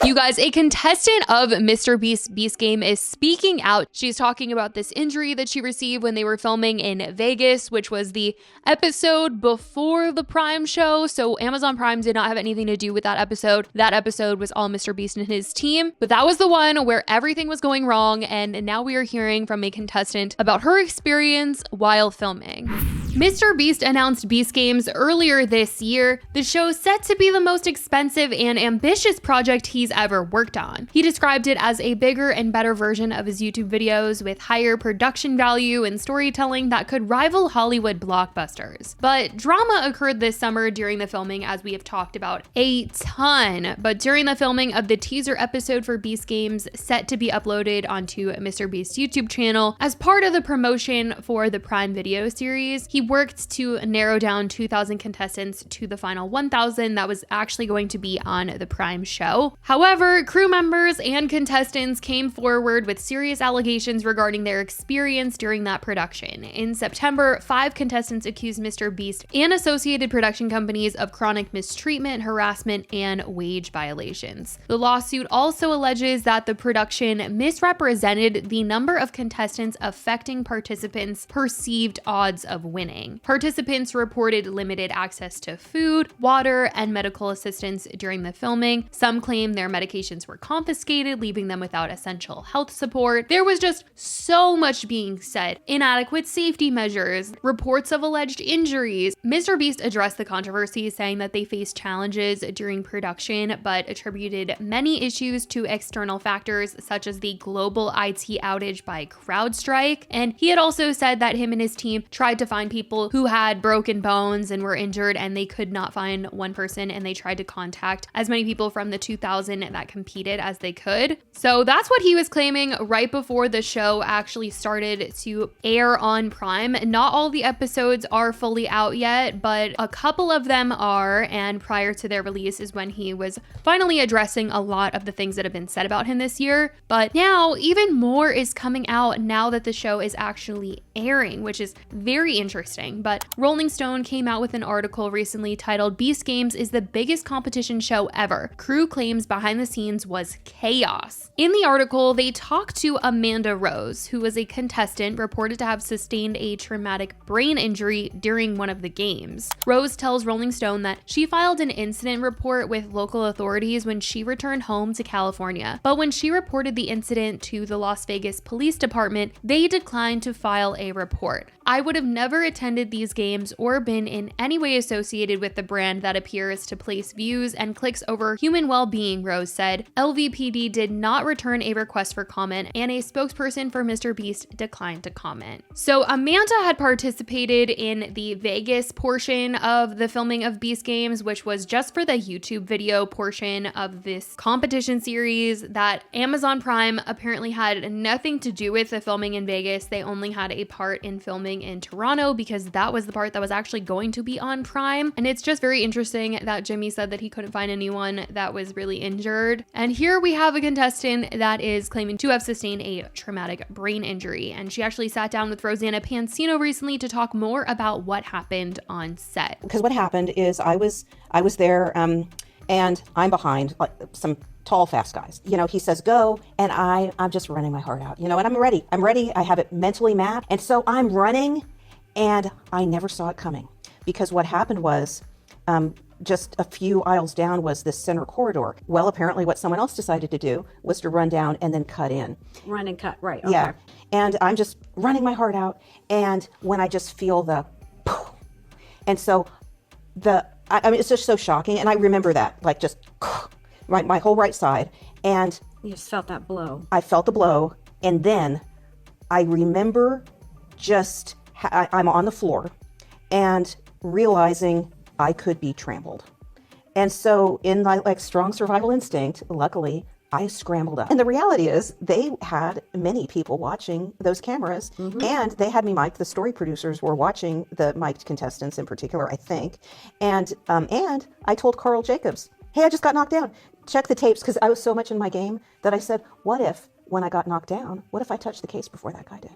You guys, a contestant of MrBeast Beast Game is speaking out. She's talking about this injury that she received when they were filming in Vegas, which was the episode before the Prime show. So Amazon Prime did not have anything to do with that episode. That episode was all MrBeast and his team, but that was the one where everything was going wrong. And now we are hearing from a contestant about her experience while filming. MrBeast announced Beast Games earlier this year. The show is set to be the most expensive and ambitious project he's ever worked on. He described it as a bigger and better version of his YouTube videos with higher production value and storytelling that could rival Hollywood blockbusters. But drama occurred this summer during the filming, as we have talked about a ton. But during the filming of the teaser episode for Beast Games, set to be uploaded onto MrBeast's YouTube channel as part of the promotion for the Prime Video series, he worked to narrow down 2,000 contestants to the final 1,000 that was actually going to be on the Prime show. However, crew members and contestants came forward with serious allegations regarding their experience during that production. In September, 5 contestants accused MrBeast and associated production companies of chronic mistreatment, harassment, and wage violations. The lawsuit also alleges that the production misrepresented the number of contestants affecting participants' perceived odds of winning. Participants reported limited access to food, water, and medical assistance during the filming. Some claim their medications were confiscated, leaving them without essential health support. There was just so much being said. Inadequate safety measures, reports of alleged injuries. MrBeast addressed the controversy, saying that they faced challenges during production, but attributed many issues to external factors such as the global IT outage by CrowdStrike. And he had also said that him and his team tried to find people who had broken bones and were injured, and they could not find one person, and they tried to contact as many people from the 2,000 that competed as they could. So that's what he was claiming right before the show actually started to air on Prime. Not all the episodes are fully out yet, but a couple of them are, and prior to their release is when he was finally addressing a lot of the things that have been said about him this year. But now even more is coming out now that the show is actually airing, which is very interesting. But Rolling Stone came out with an article recently titled "Beast Games is the biggest competition show ever. Crew claims behind the scenes was chaos." In the article, they talked to Amanda Rose, who was a contestant reported to have sustained a traumatic brain injury during one of the games. Rose tells Rolling Stone that she filed an incident report with local authorities when she returned home to California. But when she reported the incident to the Las Vegas Police Department, they declined to file a report. "I would have never attended these games or been in any way associated with the brand that appears to place views and clicks over human well-being," Rose said. LVPD did not return a request for comment, and a spokesperson for MrBeast declined to comment. So Amanda had participated in the Vegas portion of the filming of Beast Games, which was just for the YouTube video portion of this competition series that Amazon Prime apparently had nothing to do with the filming in Vegas. They only had a part in filming in Toronto because that was the part that was actually going to be on Prime. And it's just very interesting that Jimmy said that he couldn't find anyone that was really injured. And here we have a contestant that is claiming to have sustained a traumatic brain injury. And she actually sat down with Rosanna Pansino recently to talk more about what happened on set. Because what happened is I was there and I'm behind like some tall, fast guys. You know, he says, go, and I'm just running my heart out, you know, and I'm ready. I have it mentally mapped. And so I'm running, and I never saw it coming, because what happened was just a few aisles down was this center corridor. Well, apparently what someone else decided to do was to run down and then cut in. Run and cut, right. Okay. Yeah. And I'm just running my heart out. And when I just feel the, and so I mean, it's just so shocking. And I remember that, like just my whole right side. And you just felt that blow. I felt the blow. And then I remember just, I'm on the floor and realizing I could be trampled. And so in my like strong survival instinct, luckily, I scrambled up. And the reality is they had many people watching those cameras, and they had me mic'd. The story producers were watching the mic'd contestants in particular, I think. And I told Carl Jacobs, hey, I just got knocked down. Check the tapes, because I was so much in my game that I said, what if when I got knocked down, what if I touched the case before that guy did?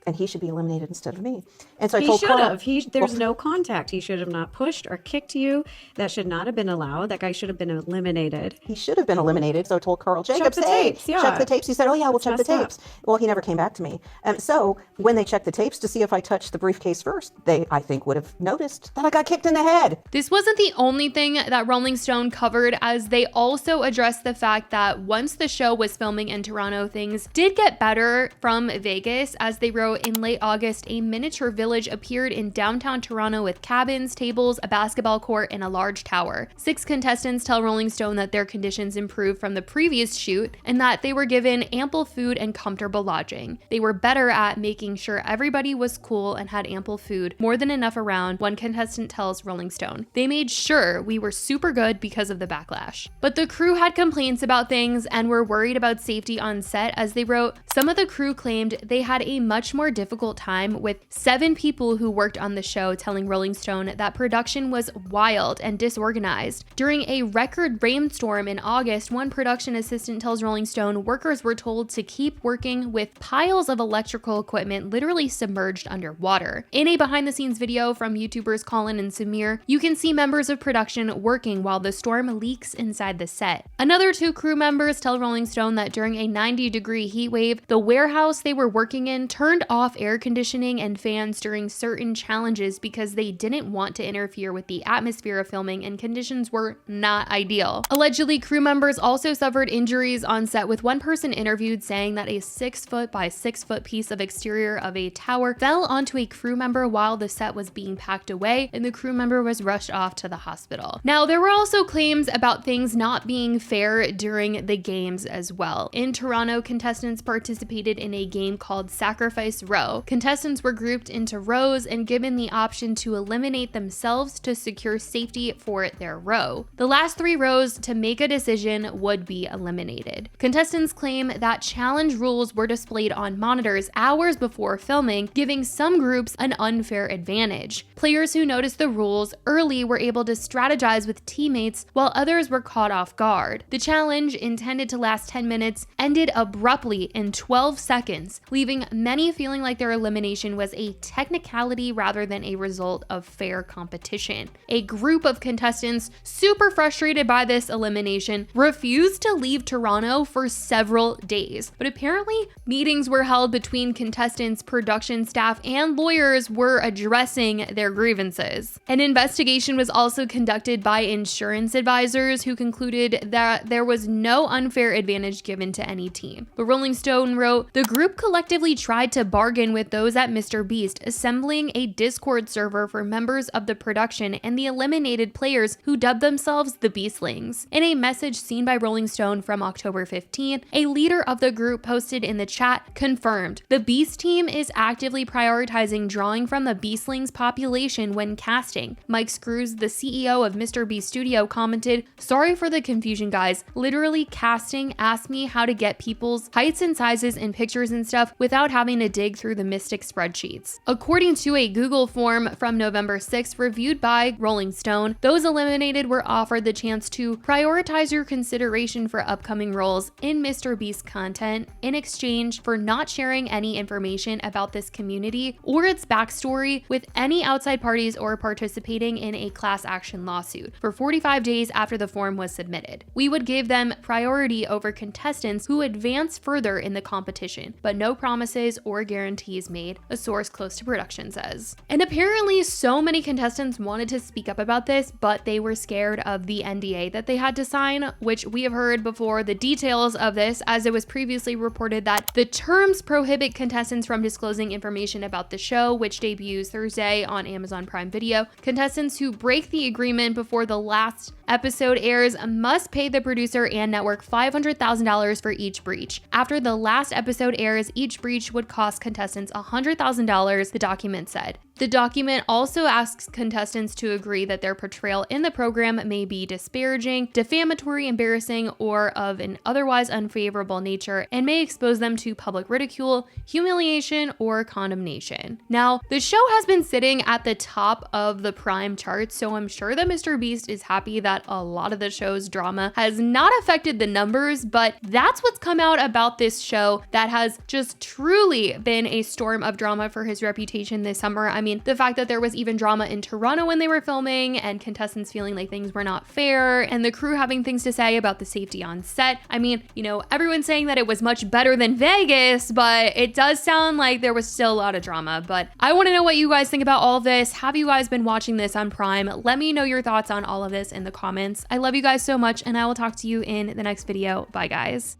and he should be eliminated instead of me. And so I He told should Carl, have. There's no contact. He should have not pushed or kicked you. That should not have been allowed. That guy should have been eliminated. he should have been eliminated. So I told Carl Jacobs, the hey, tapes, yeah. check the tapes. He said, oh yeah, we'll check the messed up. tapes. Well, he never came back to me. So when they checked the tapes to see if I touched the briefcase first, they, I think, would have noticed that I got kicked in the head. This wasn't the only thing that Rolling Stone covered, as they also addressed the fact that once the show was filming in Toronto, things did get better from Vegas. As they wrote, in late August, a miniature village appeared in downtown Toronto with cabins, tables, a basketball court, and a large tower. 6 contestants tell Rolling Stone that their conditions improved from the previous shoot and that they were given ample food and comfortable lodging. They were better at making sure everybody was cool and had ample food, more than enough around, one contestant tells Rolling Stone. They made sure we were super good because of the backlash. But the crew had complaints about things and were worried about safety on set. As they wrote, some of the crew claimed they had a much more difficult time, with 7 people who worked on the show telling Rolling Stone that production was wild and disorganized. During a record rainstorm in August, one production assistant tells Rolling Stone workers were told to keep working with piles of electrical equipment literally submerged underwater. In a behind-the-scenes video from YouTubers Colin and Samir, you can see members of production working while the storm leaks inside the set. Another 2 crew members tell Rolling Stone that during a 90-degree heat wave, the warehouse they were working in turned off air conditioning and fans during certain challenges because they didn't want to interfere with the atmosphere of filming, and conditions were not ideal. Allegedly, crew members also suffered injuries on set, with one person interviewed saying that a 6-foot by 6-foot piece of exterior of a tower fell onto a crew member while the set was being packed away, and the crew member was rushed off to the hospital. Now, there were also claims about things not being fair during the games as well. In Toronto, contestants participated in a game called Sacrifice Row. Contestants were grouped into rows and given the option to eliminate themselves to secure safety for their row. The last 3 rows to make a decision would be eliminated. Contestants claim that challenge rules were displayed on monitors hours before filming, giving some groups an unfair advantage. Players who noticed the rules early were able to strategize with teammates, while others were caught off guard. The challenge, intended to last 10 minutes, ended abruptly in 12 seconds, leaving many feeling like their elimination was a technicality rather than a result of fair competition. A group of contestants, super frustrated by this elimination, refused to leave Toronto for several days. But apparently, meetings were held between contestants, production staff, and lawyers were addressing their grievances. An investigation was also conducted by insurance advisors who concluded that there was no unfair advantage given to any team. But Rolling Stone wrote, the group collectively tried to bargain with those at MrBeast, assembling a Discord server for members of the production and the eliminated players who dubbed themselves the Beastlings. In a message seen by Rolling Stone from October 15th, a leader of the group posted in the chat, confirmed, the Beast team is actively prioritizing drawing from the Beastlings population when casting. Mike Screws, the CEO of MrBeast Studio, commented, sorry for the confusion, guys. Literally, casting asked me how to get people's heights and sizes and pictures and stuff without having to dig through the Mystic spreadsheets. According to a Google form from November 6th reviewed by Rolling Stone, those eliminated were offered the chance to prioritize your consideration for upcoming roles in MrBeast content in exchange for not sharing any information about this community or its backstory with any outside parties or participating in a class action lawsuit for 45 days after the form was submitted. We would give them priority over contestants who advance further in the competition, but no promises or guarantees made, a source close to production says. And apparently so many contestants wanted to speak up about this, but they were scared of the NDA that they had to sign, which we have heard before the details of this, as it was previously reported that the terms prohibit contestants from disclosing information about the show, which debuts Thursday on Amazon Prime Video. Contestants who break the agreement before the last episode airs must pay the producer and network $500,000 for each breach. After the last episode airs, each breach would cost contestants $100,000, the document said. The document also asks contestants to agree that their portrayal in the program may be disparaging, defamatory, embarrassing, or of an otherwise unfavorable nature and may expose them to public ridicule, humiliation, or condemnation. Now, the show has been sitting at the top of the Prime charts, so I'm sure that MrBeast is happy that a lot of the show's drama has not affected the numbers, but that's what's come out about this show that has just truly been a storm of drama for his reputation this summer. I mean, the fact that there was even drama in Toronto when they were filming and contestants feeling like things were not fair and the crew having things to say about the safety on set. I mean, you know, everyone's saying that it was much better than Vegas, but it does sound like there was still a lot of drama. But I want to know what you guys think about all of this. Have you guys been watching this on Prime? Let me know your thoughts on all of this in the comments. I love you guys so much, and I will talk to you in the next video. Bye, guys.